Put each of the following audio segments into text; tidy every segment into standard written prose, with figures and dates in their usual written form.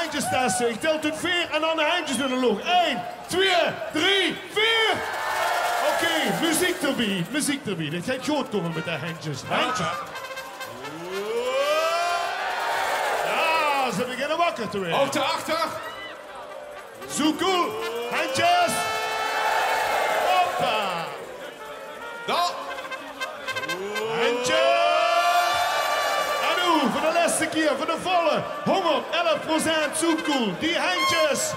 handjes testen. Ik tel tot 4 en dan de handjes in de lucht. 1, 2, 3, 4. Oké, muziek erbij, muziek erbij. Dit gaat goed komen met de handjes. Handjes. Ja, ze beginnen wakker te worden. Hoogte achter. Zo cool. Handjes. Hoppa. Dan. Handjes. En nu, voor de laatste keer, voor de volle 111% zo cool. Die handjes.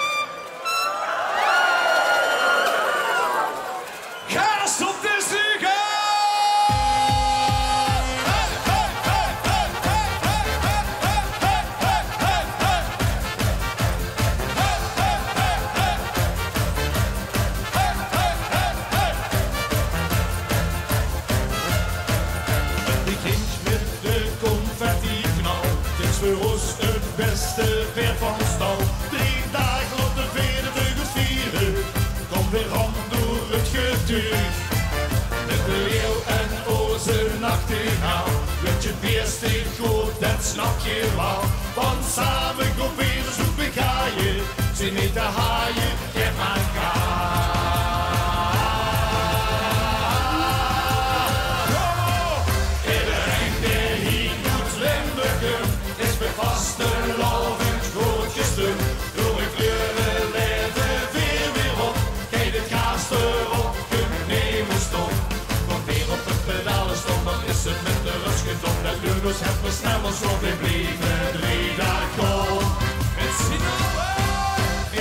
Gas op de zieger! Het begint met de confetti-knal. Het is voor ons het beste ver van stal. 3 dagen op de vele vleugels vieren. Kom weer om door het getuig. Met de leeuw en oze nachtegaal. Wordt je beste goed, dat snap je wel. Want samen gaan we zoeken gaaien. Zin niet te haaien, geef maar Iedereen die hier moet Limburgen is bij vastelovend groot gestum. Door een kleuren leven weer op. Kijk het gaas erop, kunt nemen stop. Komt weer op het pedalen stond, dan is het met de rust gedom. Dat Lugos het me snel als zo weer blijven 3 dagen. Het zit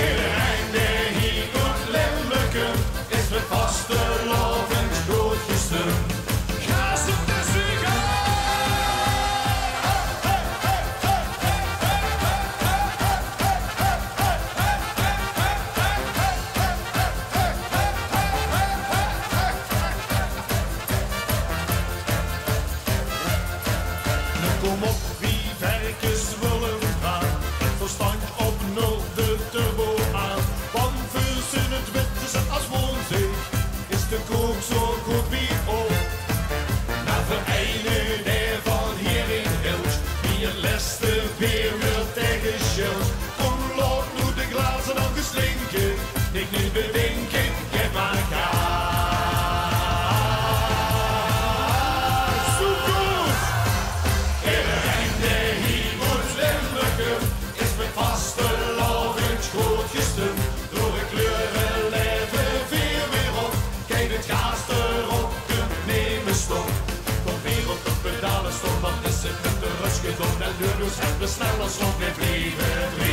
Iedereen die hier moet Limburgen is bij vastelovend groot gestum. Gas op de zieger! Kom op, wie werkers willen gaan. Verstand op nul de turbo aan. Want vuurs in het wit is het als woonzee. Is de kook zo goed wie ook. Naar vereinen der van hier in Hilst. Wie het leste weer wil tegen Schils. Kom loop nu de glazen al geslinken. Ik niet bedenken, geef maar vastelovend groot gestum. Door de kleuren leven weer op. Kijk het gaas erop, kunt nemen stop. Kom weer op de pedalen stop, dan is het met de rust gedom. En Lugos hebben snel als op weer blijven.